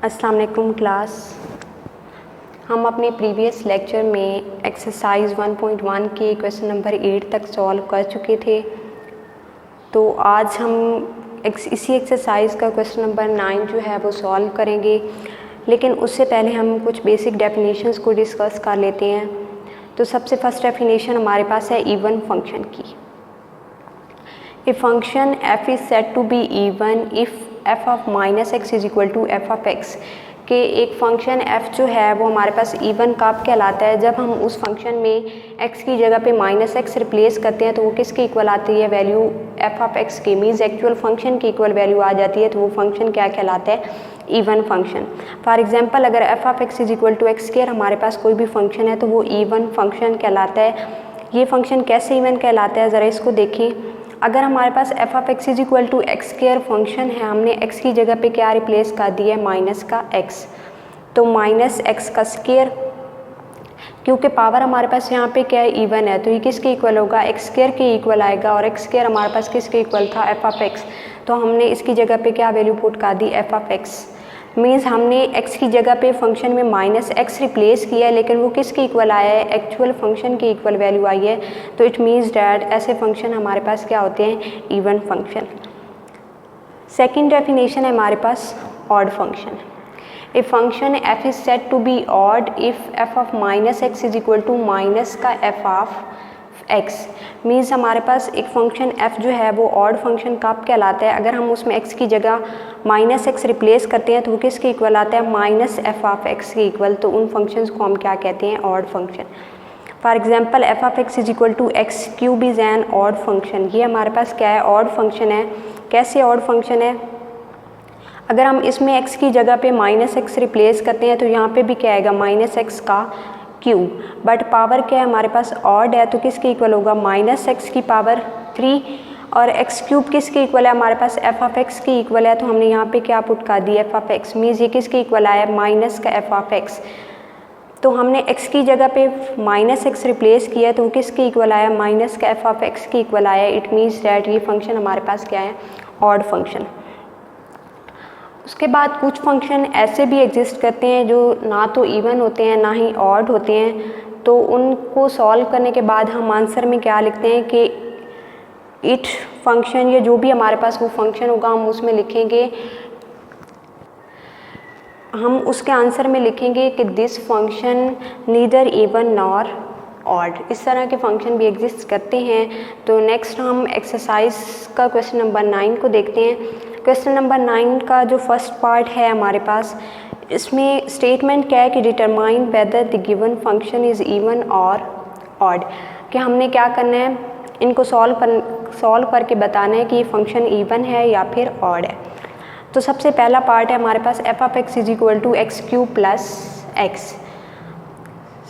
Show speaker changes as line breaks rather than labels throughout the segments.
अस्सलाम वालेकुम क्लास। हम अपने प्रीवियस लेक्चर में एक्सरसाइज 1.1 के क्वेश्चन नंबर 8 तक सॉल्व कर चुके थे। तो आज हम इसी एक्सरसाइज का क्वेश्चन नंबर 9 जो है वो सॉल्व करेंगे, लेकिन उससे पहले हम कुछ बेसिक डेफिनेशंस को डिस्कस कर लेते हैं। तो सबसे फर्स्ट डेफिनेशन हमारे पास है इवन फंक्शन की। A function f is said to be even if f of minus x is equal to f of x के एक फंक्शन f जो है वो हमारे पास इवन कब कहलाता है, जब हम उस फंक्शन में x की जगह पे माइनस एक्स रिप्लेस करते हैं तो वो किसके इक्वल आती है, वैल्यू f ऑफ x की, मीन्स एक्चुअल फंक्शन की इक्वल वैल्यू आ जाती है, तो वो फंक्शन क्या कहलाता है, इवन फंक्शन। फॉर एग्जांपल अगर f of x is equal to x square हमारे पास कोई भी फंक्शन है तो वो इवन फंक्शन कहलाता है। ये फंक्शन कैसे इवन कहलाता है, ज़रा इसको देखें। अगर हमारे पास f of x is equal to x square function है, हमने x की जगह पे क्या रिप्लेस कर दिया है, माइनस का x, तो माइनस एक्स का स्क्वायर, क्योंकि पावर हमारे पास यहाँ पे क्या है, इवन है, तो ये किसके इक्वल होगा, एक्स स्क्वायर के इक्वल आएगा, और एक्स स्क्वायर हमारे पास किसके इक्वल था, f ऑफ x, तो हमने इसकी जगह पे क्या वैल्यू पुट कर दी, f ऑफ x, मीन्स हमने x की जगह पे फंक्शन में माइनस एक्स रिप्लेस किया है, लेकिन वो किसके इक्वल आया है, एक्चुअल फंक्शन की इक्वल वैल्यू आई है। तो इट मीन्स डैट ऐसे फंक्शन हमारे पास क्या होते हैं, इवन फंक्शन। सेकंड डेफिनेशन है हमारे पास odd function. A function f is said to be odd if f of minus x is equal to minus का f ऑफ x, मीन्स हमारे पास एक फंक्शन f जो है वो ऑड फंक्शन कब कहलाता है, अगर हम उसमें x की जगह माइनस एक्स रिप्लेस करते हैं तो वो किसके इक्वल आता है, माइनस f ऑफ x के इक्वल, तो उन फंक्शंस को हम क्या कहते हैं, odd function. For example f of x is equal to x cube is an odd function, ये हमारे पास क्या है, ऑड फंक्शन है। कैसे ऑड फंक्शन है, अगर हम इसमें x की जगह पे माइनस एक्स रिप्लेस करते हैं तो यहाँ पे भी क्या आएगा, माइनस एक्स का क्यूब, बट पावर क्या है हमारे पास, ऑड है, तो किसके इक्वल होगा, माइनस एक्स की पावर 3, और एक्स क्यूब किसके इक्वल है, हमारे पास f ऑफ x की इक्वल है, तो हमने यहाँ पे क्या पुट कर दिया, f ऑफ x, मीन्स ये किसके इक्वल आया, माइनस का f ऑफ x, तो हमने x की जगह पे माइनस एक्स रिप्लेस किया तो वो किसके इक्वल आया, माइनस का f ऑफ x के इक्वल आया। इट मीन्स डैट ये फंक्शन हमारे पास क्या है, ऑड फंक्शन। उसके बाद कुछ फंक्शन ऐसे भी एग्जिस्ट करते हैं जो ना तो इवन होते हैं ना ही ऑड होते हैं, तो उनको सॉल्व करने के बाद हम आंसर में क्या लिखते हैं कि इट फंक्शन, या जो भी हमारे पास वो फंक्शन होगा हम उसमें लिखेंगे, हम उसके आंसर में लिखेंगे कि this function neither even nor odd. इस तरह के फंक्शन भी एग्जिस्ट करते हैं। तो नेक्स्ट हम एक्सरसाइज का क्वेश्चन नंबर 9 को देखते हैं। क्वेश्चन नंबर 9 का जो फर्स्ट पार्ट है हमारे पास, इसमें स्टेटमेंट क्या है कि determine whether the given function is even और ऑड, कि हमने क्या करना है, इनको सॉल्व करके बताना है कि ये फंक्शन इवन है या फिर ऑड है। तो सबसे पहला पार्ट है हमारे पास f of x is equal to x cube plus x.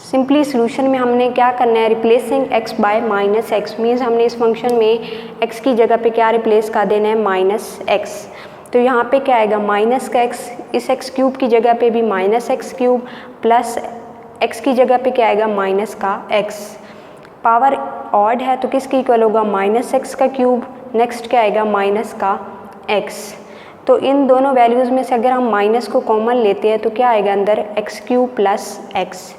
Simply solution में हमने क्या करना है, replacing x by minus x, means हमने इस फंक्शन में x की जगह पे क्या रिप्लेस कर देना है, माइनस एक्स, तो यहाँ पे क्या आएगा, माइनस का x, इस एक्स क्यूब की जगह पे भी minus x cube, plus x की जगह पे क्या आएगा, माइनस का x, पावर ऑड है तो किसके इक्वल होगा, माइनस एक्स का क्यूब, नेक्स्ट क्या आएगा, माइनस का x। तो इन दोनों वैल्यूज़ में से अगर हम माइनस को कॉमन लेते हैं तो क्या आएगा अंदर, एक्स क्यूब प्लस एक्स,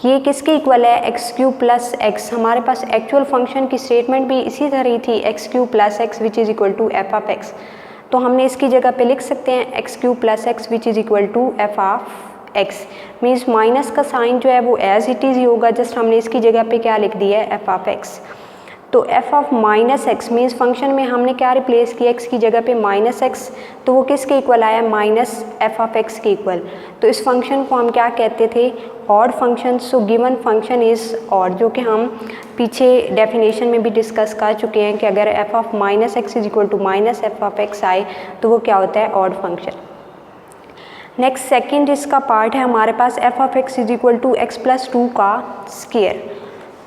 ये किसके इक्वल है, एक्स क्यूब प्लस एक्स। हमारे पास एक्चुअल फंक्शन की स्टेटमेंट भी इसी तरह थी, x cube plus x which is equal to f of x, तो हमने इसकी जगह पे लिख सकते हैं x cube plus x which is equal to f of x, means minus का साइन जो है वो एज इट इज़ ही होगा, जस्ट हमने इसकी जगह पे क्या लिख दिया है, एफ ऑफ एक्स। तो f of minus x means function में हमने क्या रिप्लेस किया, x की जगह पे माइनस एक्स, तो वो किसके इक्वल आया, माइनस f ऑफ x के इक्वल। तो इस फंक्शन को हम क्या कहते थे, odd function. So given function is odd, जो कि हम पीछे डेफिनेशन में भी डिस्कस कर चुके हैं कि अगर f of minus x is equal to minus f of x आए तो वो क्या होता है, ऑड फंक्शन। नेक्स्ट सेकेंड इसका पार्ट है हमारे पास, f of x is equal to x plus 2 का स्क्वायर।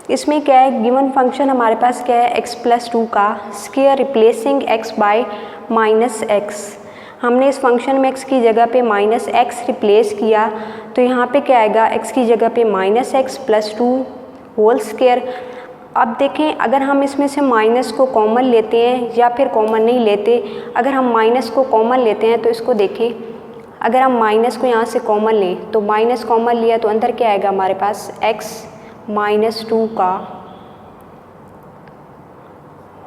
इसमें क्या है, गिवन फंक्शन हमारे पास क्या है, x प्लस 2 का square replacing x by minus x. हमने इस फंक्शन में x की जगह पे माइनस एक्स रिप्लेस किया, तो यहाँ पे क्या आएगा, x की जगह पे minus x plus 2 whole square. अब देखें, अगर हम इसमें से माइनस को कॉमन लेते हैं या फिर कॉमन नहीं लेते, अगर हम माइनस को कॉमन लेते हैं तो इसको देखें, अगर हम माइनस को यहाँ से कॉमन लें तो माइनस कॉमन लिया तो अंदर क्या आएगा हमारे पास x -2 का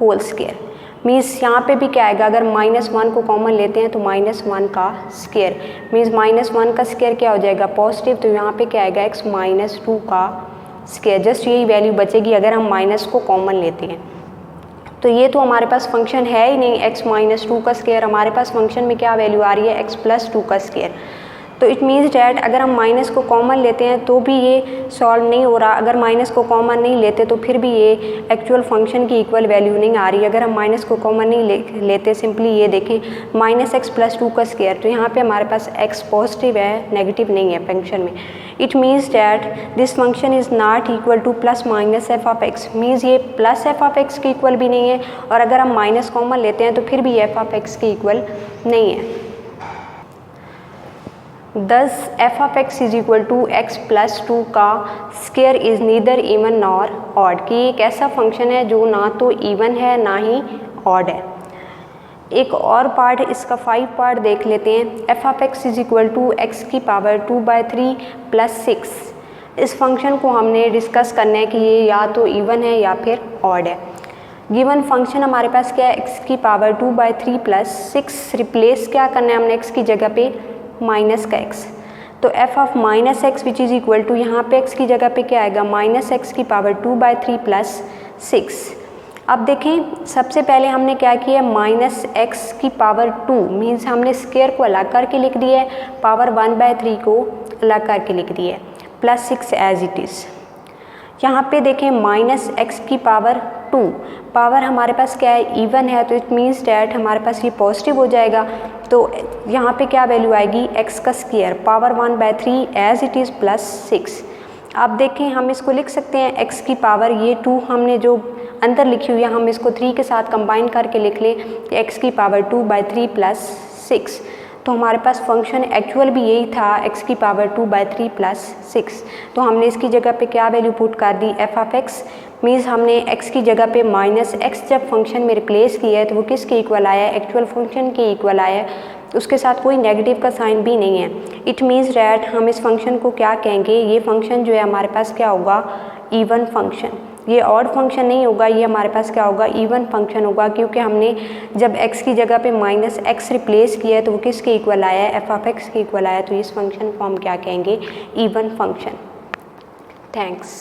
होल स्क्वायर। मीन्स यहाँ पे भी क्या आएगा, अगर -1 को कॉमन लेते हैं तो -1 का स्क्वायर। मीन्स -1 का स्क्वायर क्या हो जाएगा पॉजिटिव, तो यहाँ पे क्या आएगा x -2 का स्क्वायर। जस्ट यही वैल्यू बचेगी अगर हम माइनस को कॉमन लेते हैं। तो ये तो हमारे पास फंक्शन है ही नहीं x -2 का स्क्वायर, हमारे पास फंक्शन में क्या वैल्यू आ रही है x +2 का स्क्वायर। तो इट मीन्स डैट अगर हम माइनस को कॉमन लेते हैं तो भी ये सॉल्व नहीं हो रहा, अगर माइनस को कॉमन नहीं लेते तो फिर भी ये एक्चुअल फंक्शन की इक्वल वैल्यू नहीं आ रही। अगर हम माइनस को कॉमन नहीं लेते, सिंपली ये देखें -x +2 का स्क्वायर, तो यहाँ पे हमारे पास x पॉजिटिव है, नेगेटिव नहीं है फंक्शन में। It means that this function is not equal to +-f(x)। Means ये +f(x) की इक्वल भी नहीं है, और अगर हम माइनस कॉमन लेते हैं तो फिर भी f(x) की इक्वल नहीं है। Thus f(x) is equal to x +2 का square is neither even nor odd, कि एक ऐसा फंक्शन है जो ना तो इवन है ना ही ऑड है। एक और पार्ट, इसका 5 पार्ट देख लेते हैं। f(x) is equal to x की पावर 2/3 + 6। इस फंक्शन को हमने डिस्कस करना है कि ये या तो इवन है या फिर ऑड है। गिवन फंक्शन हमारे पास क्या है, x की पावर 2/3 + 6। रिप्लेस क्या करना है हमने x की जगह पे माइनस का x, तो f(-x) which is equal to, यहाँ पे x की जगह पे क्या आएगा -x की पावर 2/3 + 6। अब देखें, सबसे पहले हमने क्या किया, -x की पावर 2 मीन्स हमने स्क्वायर को अलग करके लिख दिया है, पावर 1/3 को अलग करके लिख दिया है, +6 एज इट इज़। यहाँ पे देखें -x की पावर 2, पावर हमारे पास क्या है, इवन है, तो इट मीन्स डैट हमारे पास ये पॉजिटिव हो जाएगा। तो यहाँ पे क्या वैल्यू आएगी, x का square power 1/3 as it is +6। अब देखें, हम इसको लिख सकते हैं x की पावर, ये 2 हमने जो अंदर लिखी हुई है हम इसको 3 के साथ कंबाइन करके लिख लें, x की पावर 2/3 + 6। तो हमारे पास फंक्शन एक्चुअल भी यही था, x की पावर 2/3 + 6। तो हमने इसकी जगह पे क्या वैल्यू पुट कर दी, f(x) मीन्स हमने x की जगह पे -x जब फंक्शन में रिप्लेस किया है तो वो किसके इक्वल आया है, एक्चुअल फंक्शन के इक्वल आया है, उसके साथ कोई नेगेटिव का साइन भी नहीं है। इट मीन्स डैट हम इस फंक्शन को क्या कहेंगे, ये फंक्शन जो है हमारे पास क्या होगा, इवन फंक्शन। ये ऑड फंक्शन नहीं होगा, ये हमारे पास क्या होगा, इवन फंक्शन होगा, क्योंकि हमने जब x की जगह पे -x रिप्लेस किया है तो वो किसके इक्वल आया है, f(x) के इक्वल आया है। तो इस फंक्शन को हम क्या कहेंगे, इवन फंक्शन। थैंक्स।